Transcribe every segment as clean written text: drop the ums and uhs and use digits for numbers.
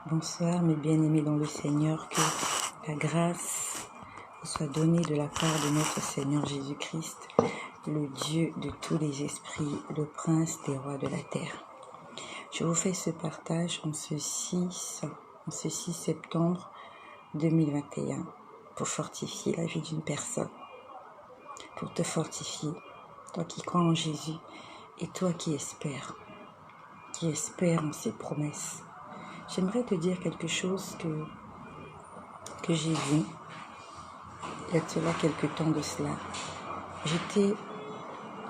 Bonsoir mes bien-aimés dans le Seigneur, que la grâce vous soit donnée de la part de notre Seigneur Jésus-Christ, le Dieu de tous les esprits, le Prince des rois de la terre. Je vous fais ce partage en ce 6 septembre 2021 pour fortifier la vie d'une personne, pour te fortifier, toi qui crois en Jésus et toi qui espères en ses promesses. J'aimerais te dire quelque chose que j'ai vu il y a cela quelque temps de cela. J'étais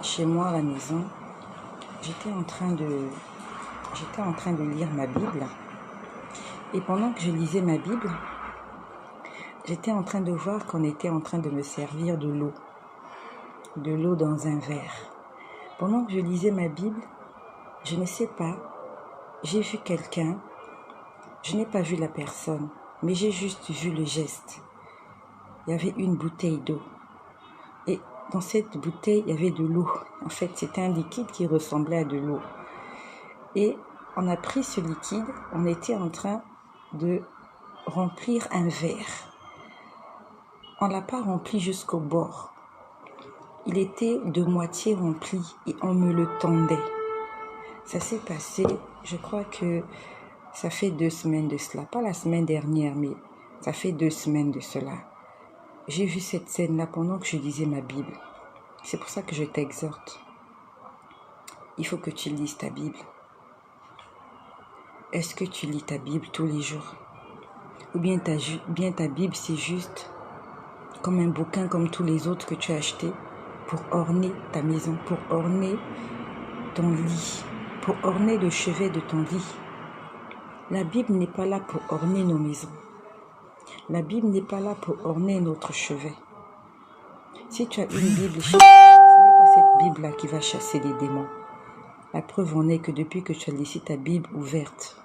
chez moi à la maison, j'étais en train de lire ma Bible, et pendant que je lisais ma Bible, j'étais en train de voir qu'on était en train de me servir de l'eau dans un verre. Pendant que je lisais ma Bible, je ne sais pas, j'ai vu quelqu'un, je n'ai pas vu la personne, mais j'ai juste vu le geste. Il y avait une bouteille d'eau. Et dans cette bouteille, il y avait de l'eau. En fait, c'était un liquide qui ressemblait à de l'eau. Et on a pris ce liquide, on était en train de remplir un verre. On ne l'a pas rempli jusqu'au bord. Il était de moitié rempli et on me le tendait. Ça s'est passé, je crois que ça fait 2 semaines de cela. Pas la semaine dernière, mais ça fait 2 semaines de cela. J'ai vu cette scène-là pendant que je lisais ma Bible. C'est pour ça que je t'exhorte. Il faut que tu lises ta Bible. Est-ce que tu lis ta Bible tous les jours? Ou bien ta Bible, c'est juste comme un bouquin comme tous les autres que tu as acheté pour orner ta maison, pour orner ton lit, pour orner le chevet de ton lit. La Bible n'est pas là pour orner nos maisons. La Bible n'est pas là pour orner notre chevet. Si tu as une Bible chez toi, ce n'est pas cette Bible-là qui va chasser les démons. La preuve en est que depuis que tu as laissé ta Bible ouverte,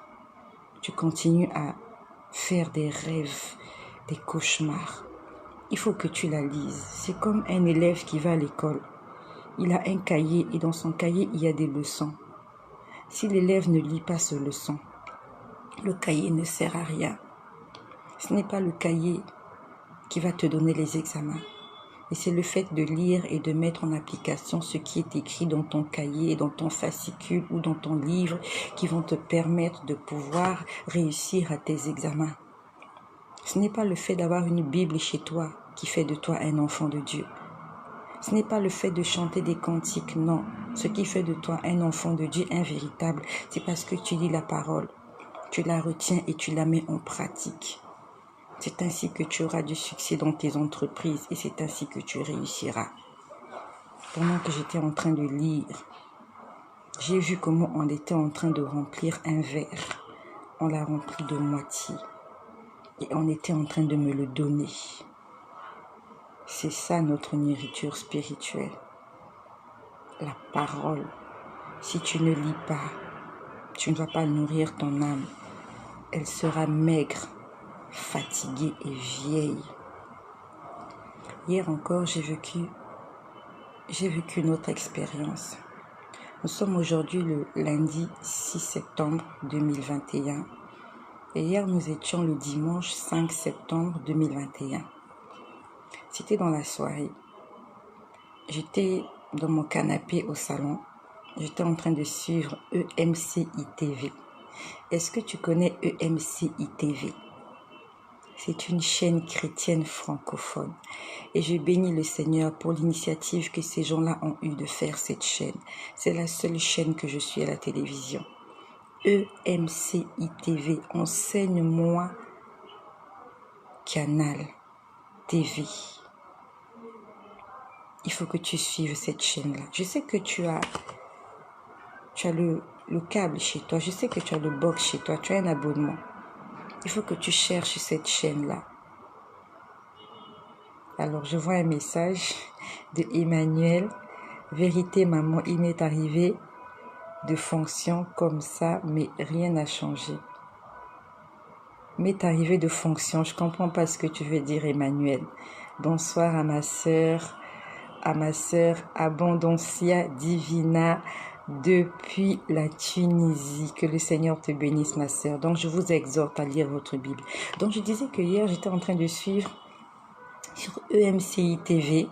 tu continues à faire des rêves, des cauchemars. Il faut que tu la lises. C'est comme un élève qui va à l'école. Il a un cahier et dans son cahier, il y a des leçons. Si l'élève ne lit pas ce leçon, le cahier ne sert à rien. Ce n'est pas le cahier qui va te donner les examens. Et c'est le fait de lire et de mettre en application ce qui est écrit dans ton cahier, dans ton fascicule ou dans ton livre qui vont te permettre de pouvoir réussir à tes examens. Ce n'est pas le fait d'avoir une Bible chez toi qui fait de toi un enfant de Dieu. Ce n'est pas le fait de chanter des cantiques, non. Ce qui fait de toi un enfant de Dieu, un véritable, c'est parce que tu lis la parole, tu la retiens et tu la mets en pratique. C'est ainsi que tu auras du succès dans tes entreprises et c'est ainsi que tu réussiras. Pendant que j'étais en train de lire, j'ai vu comment on était en train de remplir un verre. On l'a rempli de moitié et on était en train de me le donner. C'est ça notre nourriture spirituelle. La parole. Si tu ne lis pas, tu ne vas pas nourrir ton âme. Elle sera maigre, fatiguée et vieille. Hier encore, j'ai vécu une autre expérience. Nous sommes aujourd'hui le lundi 6 septembre 2021 et hier nous étions le dimanche 5 septembre 2021. C'était dans la soirée. J'étais dans mon canapé au salon. J'étais en train de suivre EMCI TV. Est-ce que tu connais EMCI TV? C'est une chaîne chrétienne francophone. Et je bénis le Seigneur pour l'initiative que ces gens-là ont eue de faire cette chaîne. C'est la seule chaîne que je suis à la télévision. EMCI TV, Enseigne-moi Canal TV. Il faut que tu suives cette chaîne-là. Je sais que tu as le câble chez toi. Je sais que tu as le box chez toi. Tu as un abonnement. Il faut que tu cherches cette chaîne-là. Alors, je vois un message de Emmanuel. Vérité, maman, il m'est arrivé de fonction comme ça, mais rien n'a changé. M'est arrivé de fonction, je comprends pas ce que tu veux dire, Emmanuel. Bonsoir à ma sœur Abondancia Divina depuis la Tunisie. Que le Seigneur te bénisse, ma sœur. Donc, je vous exhorte à lire votre Bible. Donc, je disais que hier, j'étais en train de suivre sur EMCI TV.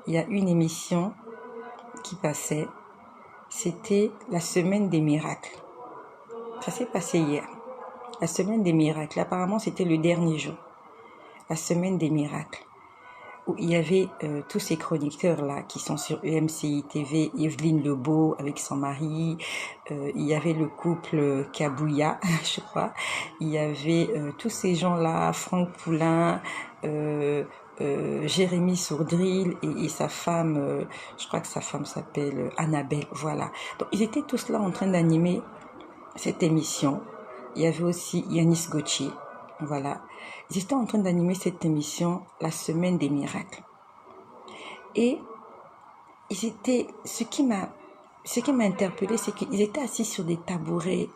Il y a une émission qui passait. C'était la semaine des miracles. Ça s'est passé hier. La semaine des miracles. Apparemment, c'était le dernier jour. La semaine des miracles. Où il y avait tous ces chroniqueurs-là qui sont sur EMCI TV, Evelyne Lebeau avec son mari, il y avait le couple Kabouya, je crois, il y avait tous ces gens-là, Franck Poulain, Jérémy Sourdril et sa femme, je crois que sa femme s'appelle Annabelle, voilà. Donc ils étaient tous là en train d'animer cette émission. Il y avait aussi Yanis Gauthier, voilà. Ils étaient en train d'animer cette émission, la semaine des miracles. Et ce qui m'a interpellée, c'est qu'ils étaient assis sur des tabourets.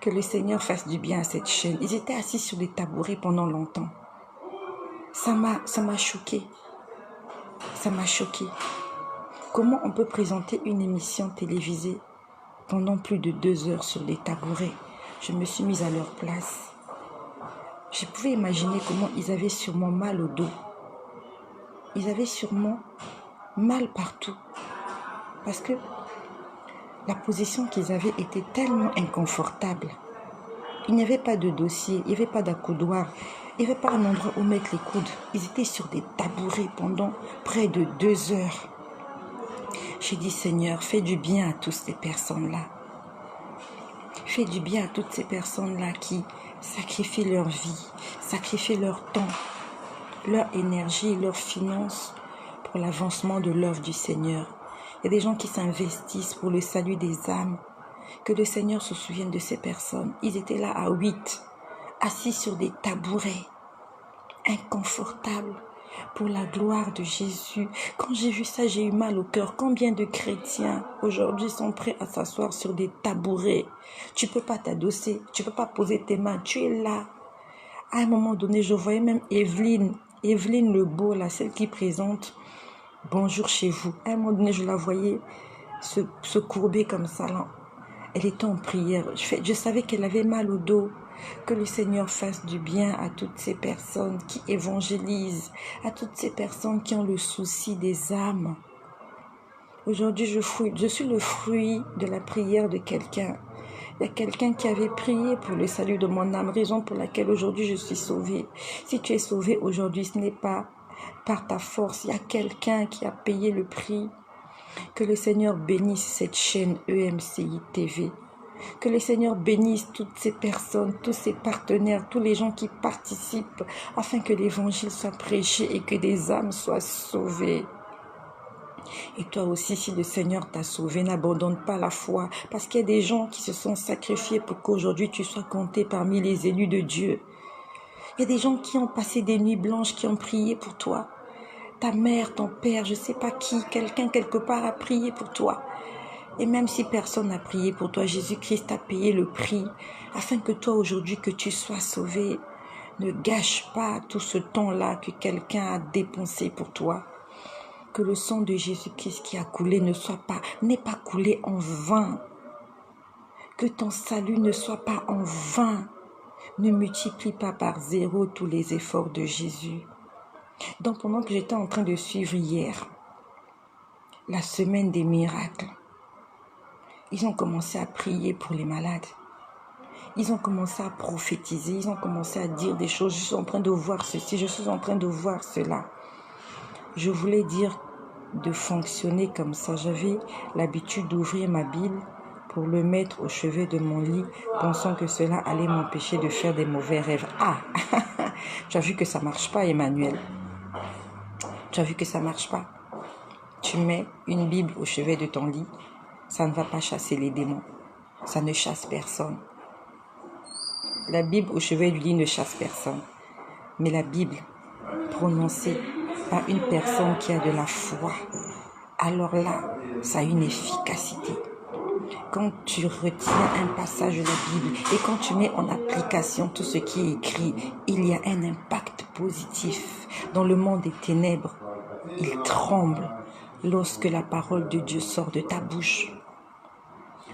Que le Seigneur fasse du bien à cette chaîne. Ils étaient assis sur des tabourets pendant longtemps. Ça m'a choquée. Ça m'a choquée. Comment on peut présenter une émission télévisée pendant plus de 2 heures sur des tabourets? Je me suis mise à leur place. Je pouvais imaginer comment ils avaient sûrement mal au dos. Ils avaient sûrement mal partout. Parce que la position qu'ils avaient était tellement inconfortable. Il n'y avait pas de dossier, il n'y avait pas d'accoudoir, il n'y avait pas un endroit où mettre les coudes. Ils étaient sur des tabourets pendant près de 2 heures. J'ai dit, Seigneur, fais du bien à toutes ces personnes-là. Fais du bien à toutes ces personnes-là qui sacrifient leur vie, sacrifient leur temps, leur énergie, leurs finances pour l'avancement de l'œuvre du Seigneur. Il y a des gens qui s'investissent pour le salut des âmes. Que le Seigneur se souvienne de ces personnes. Ils étaient là à 8, assis sur des tabourets, inconfortables, pour la gloire de Jésus. Quand j'ai vu ça, j'ai eu mal au cœur. Combien de chrétiens aujourd'hui sont prêts à s'asseoir sur des tabourets? Tu ne peux pas t'adosser, tu ne peux pas poser tes mains, tu es là. À un moment donné, je voyais même Evelyne Lebeau, là, celle qui présente Bonjour chez vous. À un moment donné, je la voyais se courber comme ça, là. Elle était en prière. Je savais qu'elle avait mal au dos. Que le Seigneur fasse du bien à toutes ces personnes qui évangélisent, à toutes ces personnes qui ont le souci des âmes. Aujourd'hui, je suis le fruit de la prière de quelqu'un. Il y a quelqu'un qui avait prié pour le salut de mon âme, raison pour laquelle aujourd'hui je suis sauvée. Si tu es sauvé aujourd'hui, ce n'est pas par ta force. Il y a quelqu'un qui a payé le prix. Que le Seigneur bénisse cette chaîne EMCI TV. Que le Seigneur bénisse toutes ces personnes, tous ces partenaires, tous les gens qui participent afin que l'évangile soit prêché et que des âmes soient sauvées. Et toi aussi, si le Seigneur t'a sauvé, n'abandonne pas la foi. Parce qu'il y a des gens qui se sont sacrifiés pour qu'aujourd'hui tu sois compté parmi les élus de Dieu. Il y a des gens qui ont passé des nuits blanches, qui ont prié pour toi. Ta mère, ton père, je ne sais pas qui, quelqu'un quelque part a prié pour toi. Et même si personne n'a prié pour toi, Jésus-Christ a payé le prix afin que toi aujourd'hui, que tu sois sauvé. Ne gâche pas tout ce temps-là que quelqu'un a dépensé pour toi. Que le sang de Jésus-Christ qui a coulé n'est pas coulé en vain. Que ton salut ne soit pas en vain. Ne multiplie pas par 0 tous les efforts de Jésus. Donc pendant que j'étais en train de suivre hier la semaine des miracles, ils ont commencé à prier pour les malades. Ils ont commencé à prophétiser, ils ont commencé à dire des choses. Je suis en train de voir ceci, je suis en train de voir cela. Je voulais dire de fonctionner comme ça. J'avais l'habitude d'ouvrir ma Bible pour le mettre au chevet de mon lit, pensant que cela allait m'empêcher de faire des mauvais rêves. Ah, tu as vu que ça ne marche pas, Emmanuel. Tu as vu que ça ne marche pas. Tu mets une Bible au chevet de ton lit, ça ne va pas chasser les démons. Ça ne chasse personne. La Bible au chevet du lit ne chasse personne. Mais la Bible prononcée par une personne qui a de la foi, alors là, ça a une efficacité. Quand tu retiens un passage de la Bible et quand tu mets en application tout ce qui est écrit, il y a un impact positif. Dans le monde des ténèbres, il tremble. lorsque la parole de Dieu sort de ta bouche,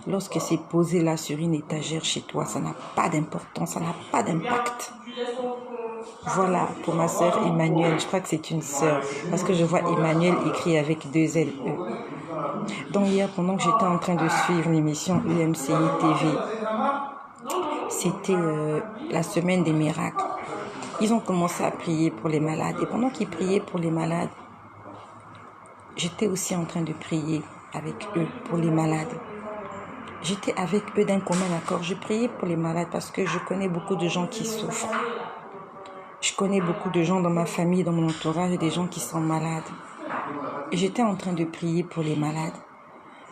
lorsque c'est posé là sur une étagère chez toi, ça n'a pas d'importance, ça n'a pas d'impact. Voilà, pour ma sœur Emmanuel, je crois que c'est une sœur, parce que je vois Emmanuel écrit avec 2 L E. Donc hier, pendant que j'étais en train de suivre l'émission UMCI TV, c'était la semaine des miracles. Ils ont commencé à prier pour les malades. Et pendant qu'ils priaient pour les malades, j'étais aussi en train de prier avec eux pour les malades. J'étais avec eux d'un commun accord. Je priais pour les malades parce que je connais beaucoup de gens qui souffrent. Je connais beaucoup de gens dans ma famille, dans mon entourage, des gens qui sont malades. Et j'étais en train de prier pour les malades.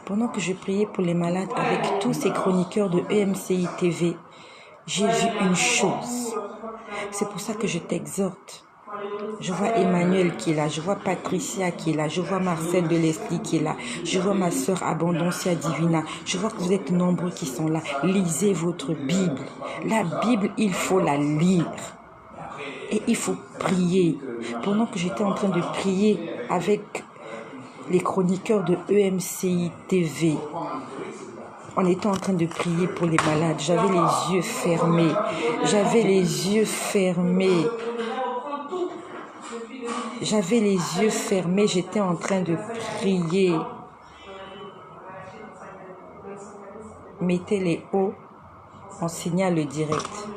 Pendant que je priais pour les malades avec tous ces chroniqueurs de EMCI TV, j'ai vu une chose. C'est pour ça que je t'exhorte. Je vois Emmanuel qui est là, je vois Patricia qui est là, je vois Marcel de Leslie qui est là, je vois ma sœur Abondancia Divina, je vois que vous êtes nombreux qui sont là. Lisez votre Bible. La Bible, il faut la lire. Et il faut prier. Pendant que j'étais en train de prier avec les chroniqueurs de EMCI TV, on était en train de prier pour les malades. J'avais les yeux fermés. J'avais les yeux fermés. J'avais les yeux fermés. J'étais en train de prier. Mettez-les hauts. On signale le direct.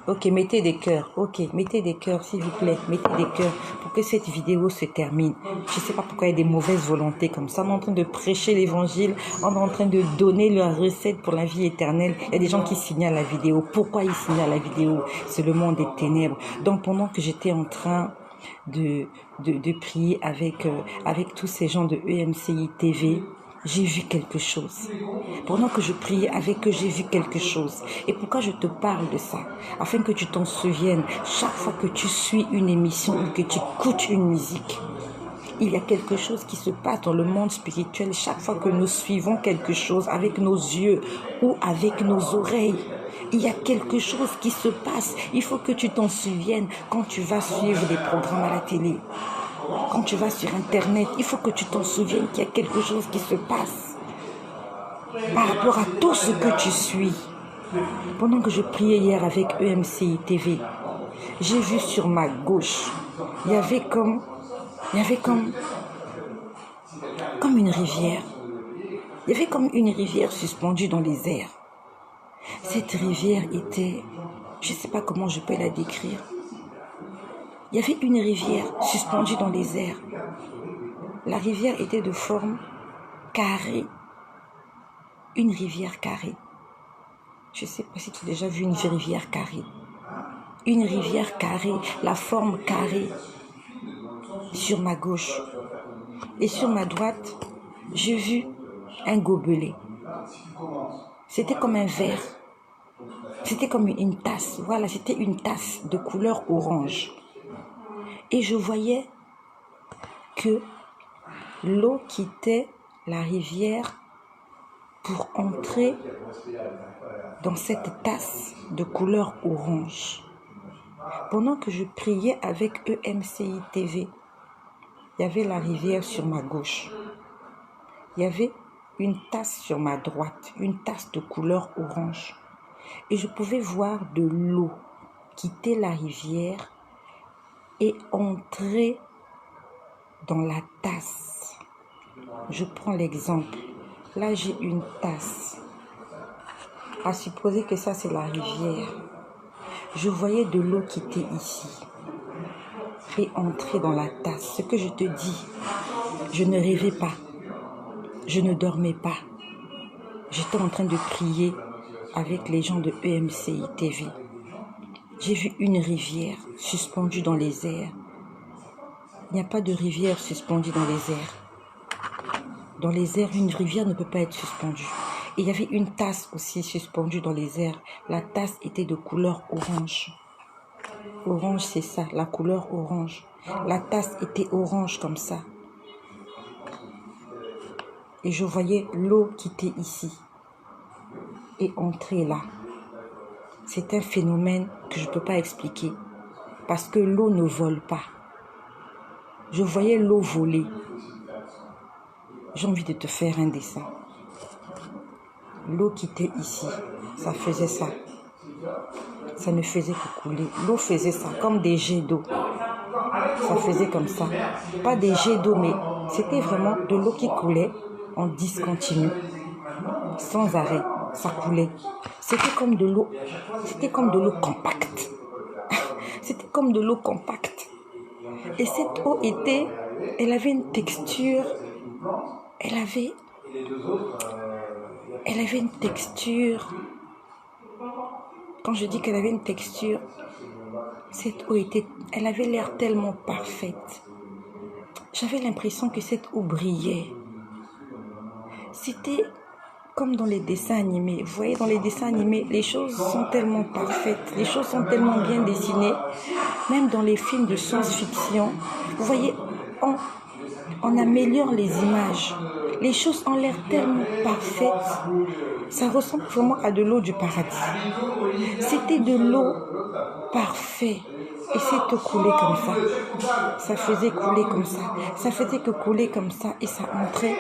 Ok, mettez des cœurs. Ok, mettez des cœurs, s'il vous plaît. Mettez des cœurs pour que cette vidéo se termine. Je ne sais pas pourquoi il y a des mauvaises volontés comme ça. On est en train de prêcher l'évangile. On est en train de donner la recette pour la vie éternelle. Il y a des gens qui signalent la vidéo. Pourquoi ils signalent la vidéo? C'est le monde des ténèbres. Donc, pendant que j'étais en train de prier avec tous ces gens de EMCI TV, j'ai vu quelque chose. Pendant que je priais avec eux, j'ai vu quelque chose. Et pourquoi je te parle de ça? Afin que tu t'en souviennes, chaque fois que tu suis une émission ou que tu écoutes une musique, il y a quelque chose qui se passe dans le monde spirituel chaque fois que nous suivons quelque chose avec nos yeux ou avec nos oreilles. Il y a quelque chose qui se passe. Il faut que tu t'en souviennes quand tu vas suivre des programmes à la télé. Quand tu vas sur Internet, il faut que tu t'en souviennes qu'il y a quelque chose qui se passe par rapport à tout ce que tu suis. Pendant que je priais hier avec EMCI TV, j'ai vu sur ma gauche, il y avait comme une rivière. Il y avait comme une rivière suspendue dans les airs. Cette rivière était, je ne sais pas comment je peux la décrire. Il y avait une rivière suspendue dans les airs. La rivière était de forme carrée. Une rivière carrée. Je ne sais pas si tu as déjà vu une rivière carrée. Une rivière carrée, la forme carrée sur ma gauche. Et sur ma droite, j'ai vu un gobelet. C'était comme un verre. C'était comme une tasse. Voilà, c'était une tasse de couleur orange. Et je voyais que l'eau quittait la rivière pour entrer dans cette tasse de couleur orange. Pendant que je priais avec EMCI TV, il y avait la rivière sur ma gauche. Il y avait une tasse sur ma droite, une tasse de couleur orange. Et je pouvais voir de l'eau quitter la rivière et entrer dans la tasse. Je prends l'exemple. Là, j'ai une tasse. À supposer que ça, c'est la rivière. Je voyais de l'eau quitter ici et entrer dans la tasse. Ce que je te dis, je ne rêvais pas. Je ne dormais pas. J'étais en train de prier avec les gens de EMCI TV. J'ai vu une rivière suspendue dans les airs. Il n'y a pas de rivière suspendue dans les airs. Dans les airs, une rivière ne peut pas être suspendue. Et il y avait une tasse aussi suspendue dans les airs. La tasse était de couleur orange. Orange, c'est ça, la couleur orange. La tasse était orange comme ça. Et je voyais l'eau quitter ici et entrer là. C'est un phénomène que je ne peux pas expliquer parce que l'eau ne vole pas. Je voyais l'eau voler. j'ai envie de te faire un dessin. L'eau qui était ici, ça faisait ça. Ça ne faisait que couler. L'eau faisait ça, comme des jets d'eau. Ça faisait comme ça. Pas des jets d'eau, mais c'était vraiment de l'eau qui coulait en discontinu. Sans arrêt, ça coulait. C'était comme de l'eau. C'était comme de l'eau compacte. C'était comme de l'eau compacte. Et cette eau elle avait une texture. Elle avait une texture. Quand je dis qu'elle avait une texture, cette eau elle avait l'air tellement parfaite. J'avais l'impression que cette eau brillait. C'était comme dans les dessins animés. Vous voyez, dans les dessins animés, les choses sont tellement parfaites, les choses sont tellement bien dessinées. Même dans les films de science-fiction, vous voyez, on améliore les images. Les choses ont l'air tellement parfaites. Ça ressemble vraiment à de l'eau du paradis. C'était de l'eau parfaite. Et cette eau coulait comme ça. Ça faisait couler comme ça. Ça faisait que couler comme ça. Et ça entrait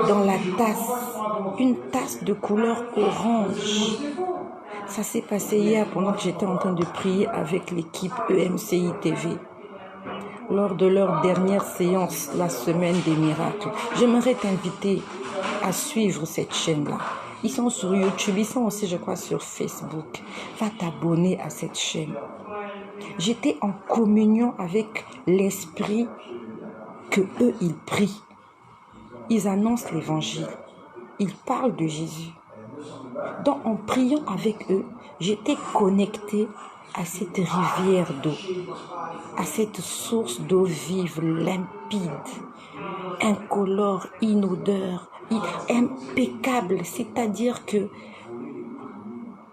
dans la tasse. Une tasse de couleur orange. Ça s'est passé hier pendant que j'étais en train de prier avec l'équipe EMCI TV. Lors de leur dernière séance, la semaine des miracles. J'aimerais t'inviter à suivre cette chaîne-là. Ils sont sur YouTube, ils sont aussi, je crois, sur Facebook. Va t'abonner à cette chaîne. J'étais en communion avec l'Esprit que eux, ils prient. Ils annoncent l'évangile. Ils parlent de Jésus. Donc, en priant avec eux, j'étais connectée à cette rivière d'eau, à cette source d'eau vive, limpide, incolore, inodore, impeccable. C'est-à-dire que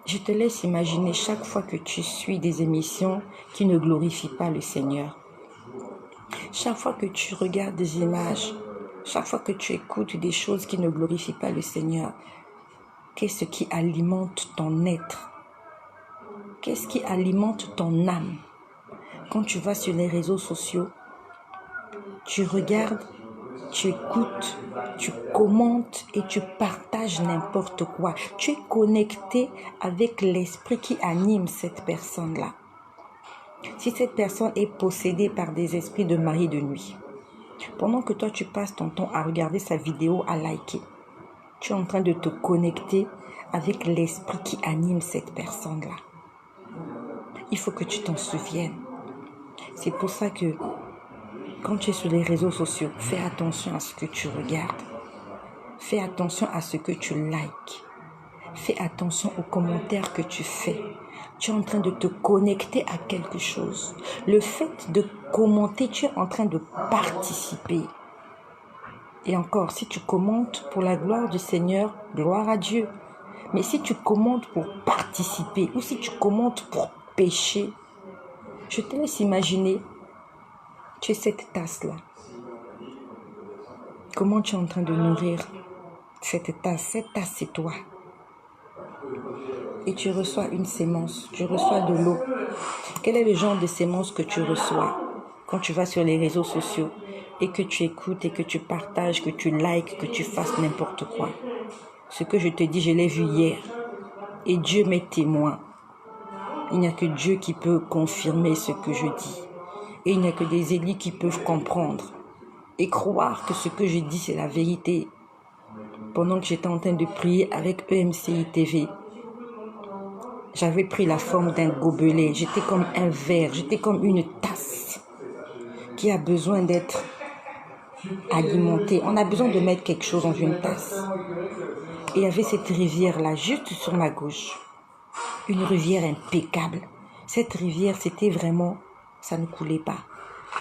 je te laisse imaginer chaque fois que tu suis des émissions qui ne glorifient pas le Seigneur. Chaque fois que tu regardes des images, chaque fois que tu écoutes des choses qui ne glorifient pas le Seigneur, qu'est-ce qui alimente ton être? Qu'est-ce qui alimente ton âme? Quand tu vas sur les réseaux sociaux, tu regardes, tu écoutes, tu commentes et tu partages n'importe quoi. Tu es connecté avec l'esprit qui anime cette personne-là. Si cette personne est possédée par des esprits de mari de nuit, pendant que toi tu passes ton temps à regarder sa vidéo, à liker, tu es en train de te connecter avec l'esprit qui anime cette personne-là. Il faut que tu t'en souviennes. C'est pour ça que quand tu es sur les réseaux sociaux, fais attention à ce que tu regardes. Fais attention à ce que tu likes. Fais attention aux commentaires que tu fais. Tu es en train de te connecter à quelque chose. Le fait de commenter, tu es en train de participer. Et encore, si tu commentes pour la gloire du Seigneur, gloire à Dieu. Mais si tu commentes pour participer ou si tu commentes pour pécher, je te laisse imaginer, tu es cette tasse-là. Comment tu es en train de nourrir cette tasse? Cette tasse, c'est toi. Et tu reçois une sémence, tu reçois de l'eau. Quel est le genre de sémence que tu reçois quand tu vas sur les réseaux sociaux et que tu écoutes et que tu partages, que tu likes, que tu fasses n'importe quoi? Ce que je te dis, je l'ai vu hier. Et Dieu m'est témoin. Il n'y a que Dieu qui peut confirmer ce que je dis. Et il n'y a que des élus qui peuvent comprendre et croire que ce que je dis, c'est la vérité. Pendant que j'étais en train de prier avec EMCI TV, j'avais pris la forme d'un gobelet. J'étais comme un verre, j'étais comme une tasse qui a besoin d'être alimentée. On a besoin de mettre quelque chose dans une tasse. Et il y avait cette rivière-là, juste sur ma gauche. Une rivière impeccable. Cette rivière, c'était vraiment, ça ne coulait pas.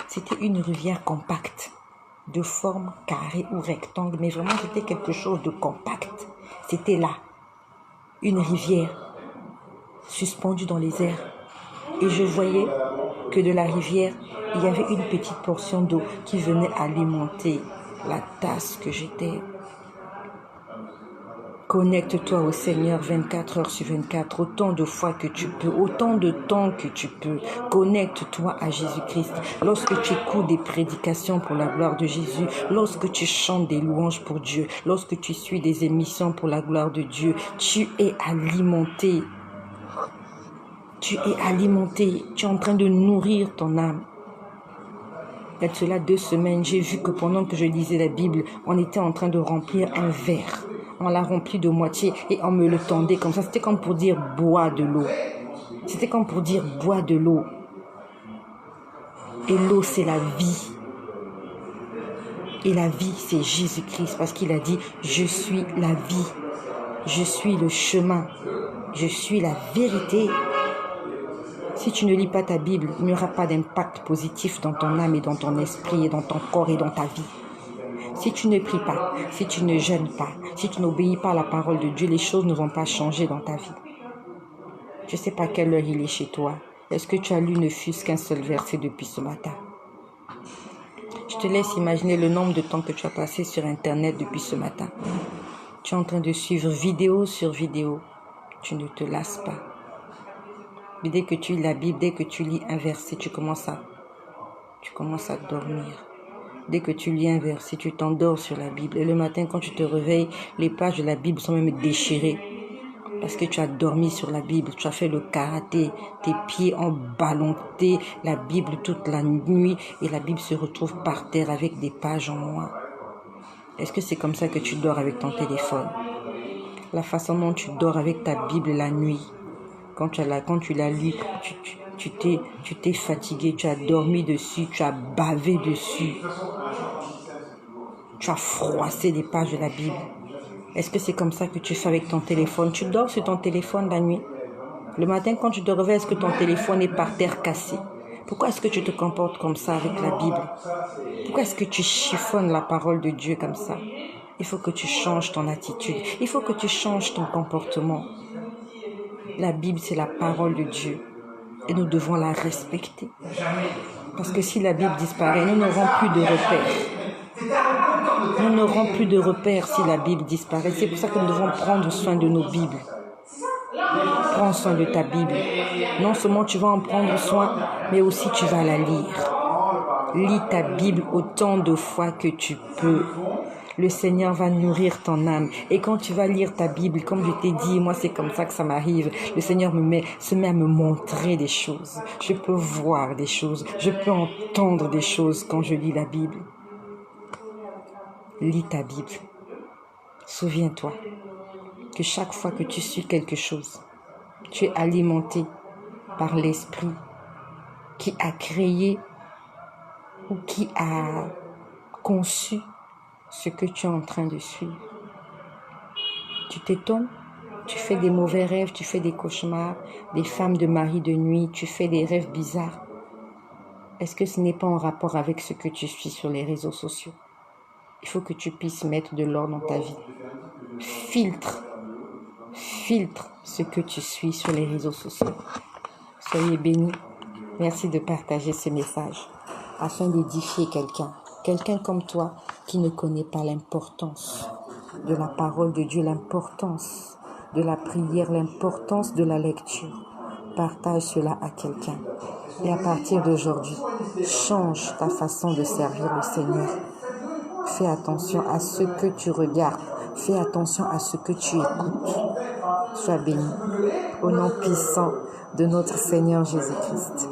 C'était une rivière compacte, de forme carrée ou rectangle, mais vraiment c'était quelque chose de compact. C'était là, une rivière suspendue dans les airs. Et je voyais que de la rivière, il y avait une petite portion d'eau qui venait alimenter la tasse que j'étais. Connecte-toi au Seigneur 24 heures sur 24, autant de fois que tu peux, autant de temps que tu peux. Connecte-toi à Jésus-Christ. Lorsque tu écoutes des prédications pour la gloire de Jésus, lorsque tu chantes des louanges pour Dieu, lorsque tu suis des émissions pour la gloire de Dieu, tu es alimenté. Tu es alimenté. Tu es en train de nourrir ton âme. Il y a de cela 2 semaines, j'ai vu que pendant que je lisais la Bible, on était en train de remplir un verre. On l'a rempli de moitié et on me le tendait comme ça. C'était comme pour dire bois de l'eau. C'était comme pour dire bois de l'eau. Et l'eau, c'est la vie. Et la vie, c'est Jésus-Christ parce qu'il a dit, je suis la vie. Je suis le chemin. Je suis la vérité. Si tu ne lis pas ta Bible, il n'y aura pas d'impact positif dans ton âme et dans ton esprit et dans ton corps et dans ta vie. Si tu ne pries pas, si tu ne jeûnes pas, si tu n'obéis pas à la parole de Dieu, les choses ne vont pas changer dans ta vie. Je ne sais pas quelle heure il est chez toi. Est-ce que tu as lu ne fût-ce qu'un seul verset depuis ce matin? Je te laisse imaginer le nombre de temps que tu as passé sur Internet depuis ce matin. Tu es en train de suivre vidéo sur vidéo. Tu ne te lasses pas. Mais dès que tu lis la Bible, dès que tu lis un verset, tu commences à dormir. Dès que tu lis un verset, tu t'endors sur la Bible. Et le matin, quand tu te réveilles, les pages de la Bible sont même déchirées. Parce que tu as dormi sur la Bible, tu as fait le karaté, tes pieds ont ballonné la Bible toute la nuit et la Bible se retrouve par terre avec des pages en noir. Est-ce que c'est comme ça que tu dors avec ton téléphone? La façon dont tu dors avec ta Bible la nuit, quand tu l'as lu, tu t'es fatigué, tu as dormi dessus, tu as bavé dessus. Tu as froissé des pages de la Bible. Est-ce que c'est comme ça que tu fais avec ton téléphone? Tu dors sur ton téléphone la nuit. Le matin, quand tu te réveilles, est-ce que ton téléphone est par terre cassé? Pourquoi est-ce que tu te comportes comme ça avec la Bible? Pourquoi est-ce que tu chiffonnes la parole de Dieu comme ça? Il faut que tu changes ton attitude. Il faut que tu changes ton comportement. La Bible, c'est la parole de Dieu. Et nous devons la respecter. Parce que si la Bible disparaît, nous n'aurons plus de repères. Nous n'aurons plus de repères si la Bible disparaît. C'est pour ça que nous devons prendre soin de nos Bibles. Prends soin de ta Bible. Non seulement tu vas en prendre soin, mais aussi tu vas la lire. Lis ta Bible autant de fois que tu peux. Le Seigneur va nourrir ton âme. Et quand tu vas lire ta Bible, comme je t'ai dit, moi c'est comme ça que ça m'arrive. Le Seigneur se met à me montrer des choses. Je peux voir des choses. Je peux entendre des choses quand je lis la Bible. Lis ta Bible. Souviens-toi que chaque fois que tu suis quelque chose, tu es alimenté par l'Esprit qui a créé ou qui a conçu ce que tu es en train de suivre. Tu t'étonnes, tu fais des mauvais rêves, tu fais des cauchemars, des femmes de mari de nuit, tu fais des rêves bizarres. Est-ce que ce n'est pas en rapport avec ce que tu suis sur les réseaux sociaux? Il faut que tu puisses mettre de l'ordre dans ta vie. Filtre ce que tu suis sur les réseaux sociaux. Soyez bénis. Merci de partager ce message afin d'édifier quelqu'un comme toi qui ne connaît pas l'importance de la parole de Dieu, l'importance de la prière, l'importance de la lecture. Partage cela à quelqu'un. Et à partir d'aujourd'hui, change ta façon de servir le Seigneur. Fais attention à ce que tu regardes. Fais attention à ce que tu écoutes. Sois béni. Au nom puissant de notre Seigneur Jésus-Christ.